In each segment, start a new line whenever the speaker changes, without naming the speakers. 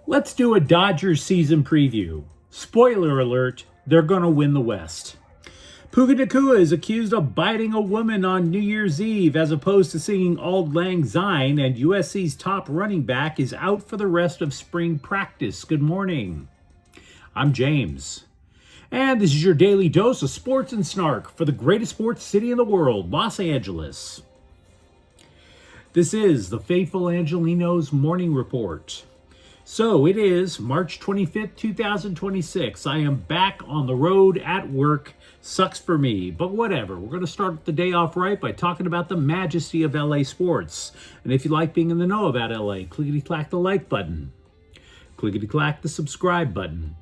Let's do a Dodgers season preview. Spoiler alert, they're going to win the West. Puka Nacua is accused of biting a woman on New Year's Eve as opposed to singing Auld Lang Syne, and USC's top running back is out for the rest of spring practice. Good morning. I'm James. And this is your daily dose of sports and snark for the greatest sports city in the world, Los Angeles. This is the Faithful Angelenos Morning Report. So it is March 25th, 2026. I am back on the road at work. Sucks for me, but whatever. We're going to start the day off right by talking about the majesty of LA sports. And if you like being in the know about LA, clickety-clack the like button. Clickety-clack the subscribe button.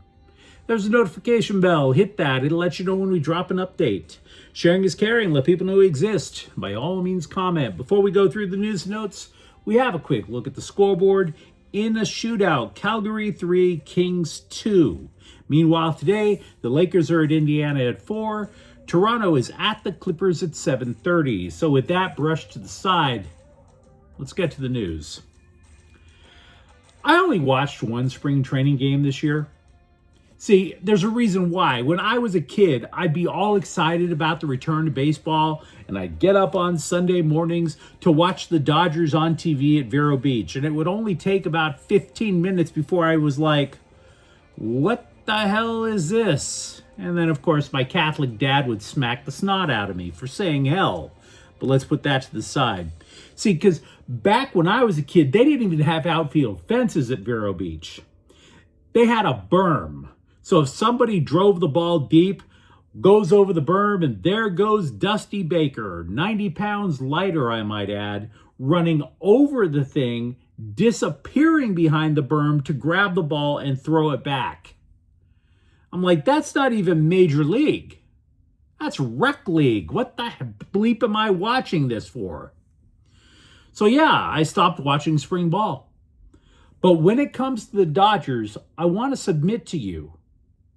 There's a notification bell. Hit that. It'll let you know when we drop an update. Sharing is caring. Let people know we exist. By all means, comment. Before we go through the news notes, we have a quick look at the scoreboard. In a shootout, Calgary 3, Kings 2. Meanwhile, today, the Lakers are at Indiana at 4. Toronto is at the Clippers at 7:30. So with that brushed to the side, let's get to the news. I only watched one spring training game this year. See, there's a reason why. When I was a kid, I'd be all excited about the return to baseball, and I'd get up on Sunday mornings to watch the Dodgers on TV at Vero Beach, and it would only take about 15 minutes before I was like, what the hell is this? And then, of course, my Catholic dad would smack the snot out of me for saying hell. But let's put that to the side. See, because back when I was a kid, they didn't even have outfield fences at Vero Beach. They had a berm. So if somebody drove the ball deep, goes over the berm, and there goes Dusty Baker, 90 pounds lighter, I might add, running over the thing, disappearing behind the berm to grab the ball and throw it back. I'm like, that's not even Major League. That's Rec League. What the bleep am I watching this for? So yeah, I stopped watching spring ball. But when it comes to the Dodgers, I want to submit to you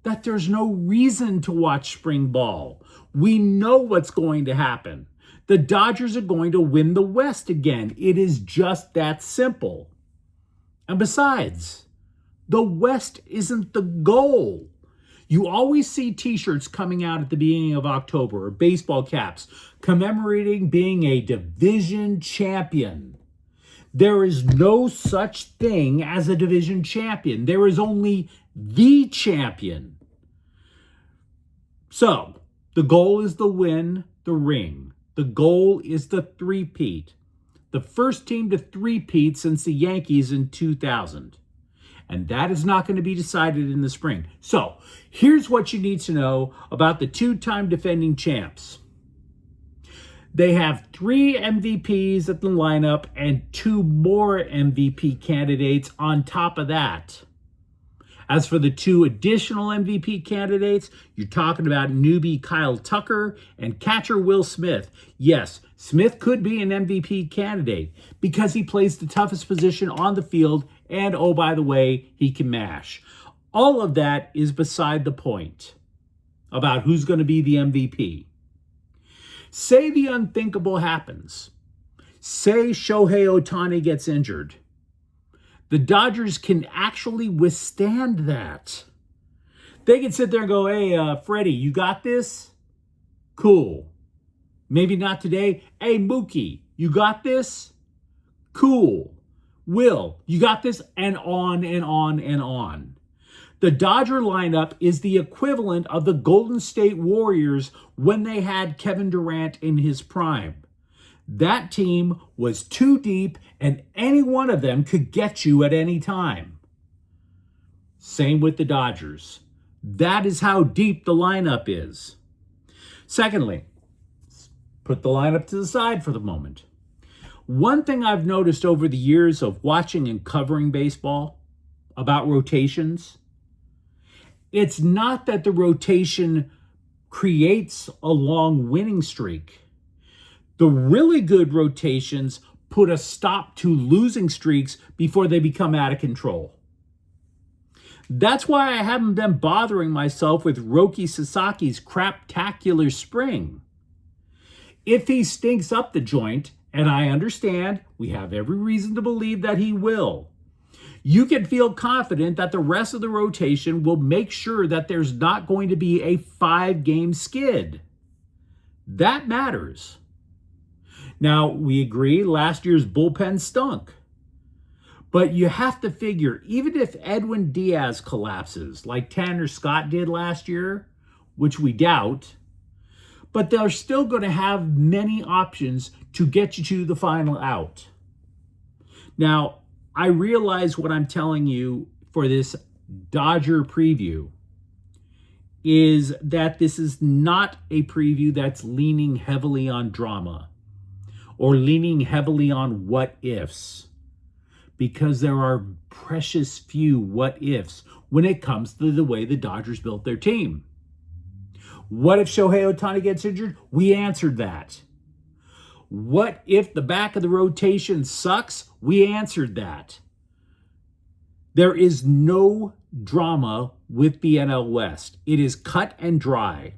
that there's no reason to watch spring ball. We know what's going to happen. The Dodgers are going to win the West again. It is just that simple. And besides, the West isn't the goal. You always see t-shirts coming out at the beginning of October, or baseball caps, commemorating being a division champion. There is no such thing as a division champion. There is only the champion. So, the goal is to win the ring. The goal is the three-peat. The first team to three-peat since the Yankees in 2000. And that is not going to be decided in the spring. So, here's what you need to know about the two-time defending champs. They have 3 MVPs at the lineup and 2 more MVP candidates on top of that. As for the 2 additional MVP candidates, you're talking about newbie Kyle Tucker and catcher Will Smith. Yes, Smith could be an MVP candidate because he plays the toughest position on the field, and oh, by the way, he can mash. All of that is beside the point about who's going to be the MVP. Say the unthinkable happens. Say Shohei Ohtani gets injured. The Dodgers can actually withstand that. They can sit there and go, hey, Freddie, you got this? Cool. Maybe not today. Hey, Mookie, you got this? Cool. Will, you got this? And on and on and on. The Dodger lineup is the equivalent of the Golden State Warriors when they had Kevin Durant in his prime. That team was too deep, and any one of them could get you at any time. Same with the Dodgers. That is how deep the lineup is. Secondly, put the lineup to the side for the moment. One thing I've noticed over the years of watching and covering baseball about rotations, it's not that the rotation creates a long winning streak. The really good rotations put a stop to losing streaks before they become out of control. That's why I haven't been bothering myself with Roki Sasaki's craptacular spring. If he stinks up the joint, and I understand we have every reason to believe that he will, You can feel confident that the rest of the rotation will make sure that there's not going to be a 5-game skid. That matters. Now, we agree last year's bullpen stunk. But you have to figure, even if Edwin Diaz collapses like Tanner Scott did last year, which we doubt, but they're still going to have many options to get you to the final out. Now, I realize what I'm telling you for this Dodger preview is that this is not a preview that's leaning heavily on drama or leaning heavily on what ifs, because there are precious few what ifs when it comes to the way the Dodgers built their team. What if Shohei Ohtani gets injured? We answered that. What if the back of the rotation sucks? We answered that. There is no drama with the NL West. It is cut and dry.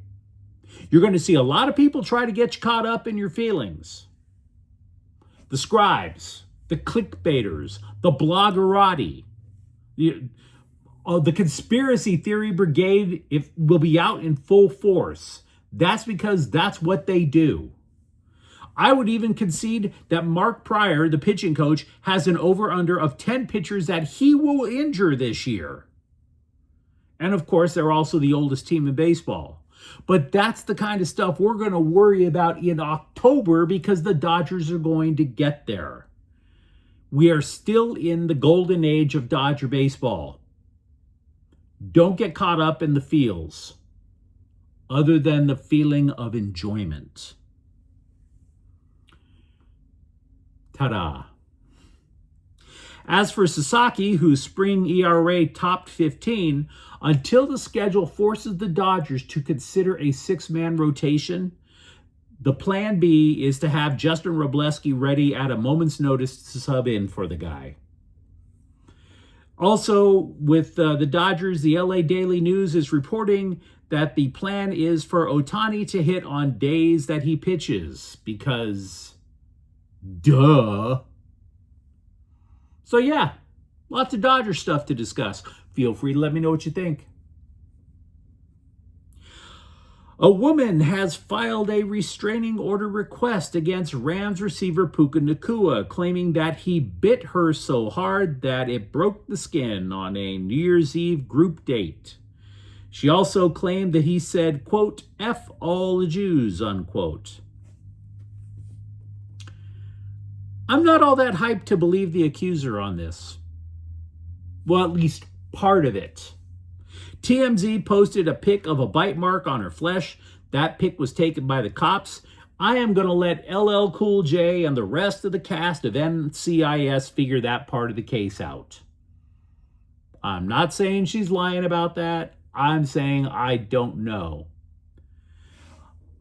You're going to see a lot of people try to get you caught up in your feelings. The scribes, the clickbaiters, the bloggerati, the conspiracy theory brigade will be out in full force. That's because that's what they do. I would even concede that Mark Pryor, the pitching coach, has an over-under of 10 pitchers that he will injure this year. And of course, they're also the oldest team in baseball. But that's the kind of stuff we're going to worry about in October because the Dodgers are going to get there. We are still in the golden age of Dodger baseball. Don't get caught up in the feels, other than the feeling of enjoyment. Ta-da. As for Sasaki, whose spring ERA topped 15, until the schedule forces the Dodgers to consider a 6-man rotation, the plan B is to have Justin Robleski ready at a moment's notice to sub in for the guy. Also, with the Dodgers, the LA Daily News is reporting that the plan is for Ohtani to hit on days that he pitches, because duh. So yeah, lots of Dodger stuff to discuss. Feel free to let me know what you think. A woman has filed a restraining order request against Rams receiver Puka Nacua, claiming that he bit her so hard that it broke the skin on a New Year's Eve group date. She also claimed that he said, quote, "F all the Jews," unquote. I'm not all that hyped to believe the accuser on this. Well, at least part of it. TMZ posted a pic of a bite mark on her flesh. That pic was taken by the cops. I am going to let LL Cool J and the rest of the cast of NCIS figure that part of the case out. I'm not saying she's lying about that. I'm saying I don't know.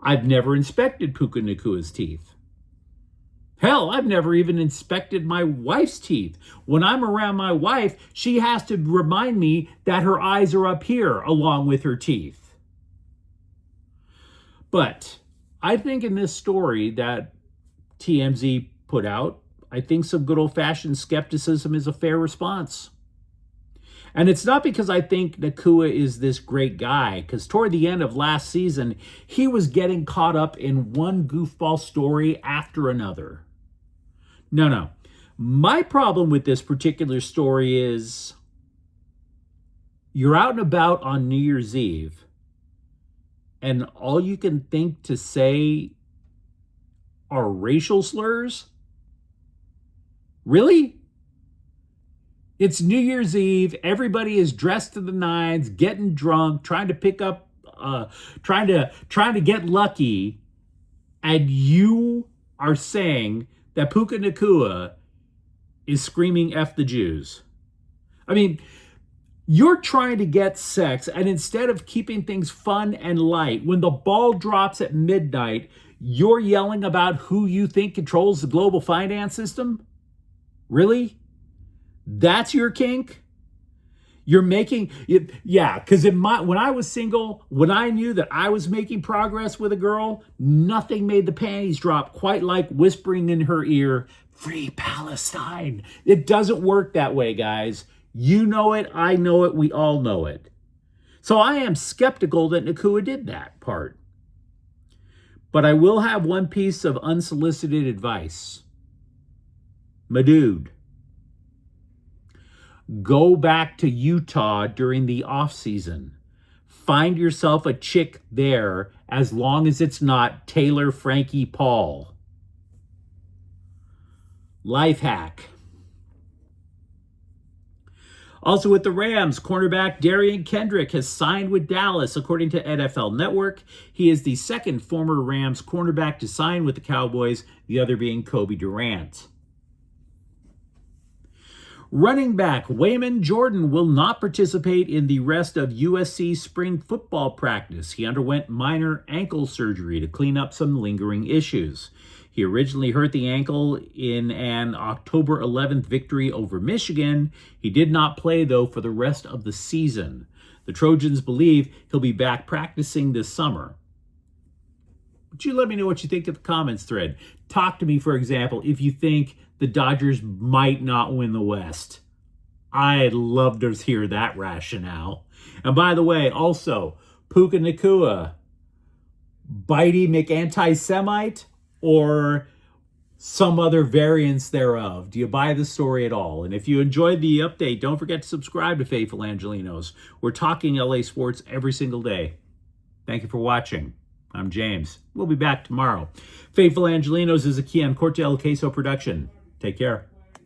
I've never inspected Puka Nacua's teeth. Hell, I've never even inspected my wife's teeth. When I'm around my wife, she has to remind me that her eyes are up here along with her teeth. But I think in this story that TMZ put out, I think some good old-fashioned skepticism is a fair response. And it's not because I think Nacua is this great guy, because toward the end of last season, he was getting caught up in one goofball story after another. No. My problem with this particular story is you're out and about on New Year's Eve, and all you can think to say are racial slurs? Really? It's New Year's Eve. Everybody is dressed to the nines, getting drunk, trying to pick up, trying to get lucky, and you are saying that Puka Nacua is screaming "F the Jews." I mean, you're trying to get sex, and instead of keeping things fun and light, when the ball drops at midnight, you're yelling about who you think controls the global finance system? Really? That's your kink? You're making it, yeah, because when I was single, when I knew that I was making progress with a girl, nothing made the panties drop quite like whispering in her ear, "Free Palestine." It doesn't work that way, guys. You know it, I know it, we all know it. So I am skeptical that Nacua did that part. But I will have one piece of unsolicited advice. My dude, go back to Utah during the off season. Find yourself a chick there, as long as it's not Taylor Frankie Paul. Life hack. Also with the Rams, cornerback Darian Kendrick has signed with Dallas, according to NFL Network. He is the second former Rams cornerback to sign with the Cowboys, the other being Kobe Durant. Running back Wayman Jordan will not participate in the rest of USC spring football practice. He underwent minor ankle surgery to clean up some lingering issues. He originally hurt the ankle in an October 11th victory over Michigan. He did not play, though, for the rest of the season. The Trojans believe he'll be back practicing this summer. But you let me know what you think in the comments thread. Talk to me, for example, if you think the Dodgers might not win the West. I'd love to hear that rationale. And by the way, also, Puka Nacua, bitey McAnti-Semite, or some other variants thereof? Do you buy the story at all? And if you enjoyed the update, don't forget to subscribe to Faithful Angelenos. We're talking LA sports every single day. Thank you for watching. I'm James. We'll be back tomorrow. Faithful Angelenos is a Kian Cortel Queso production. Take care.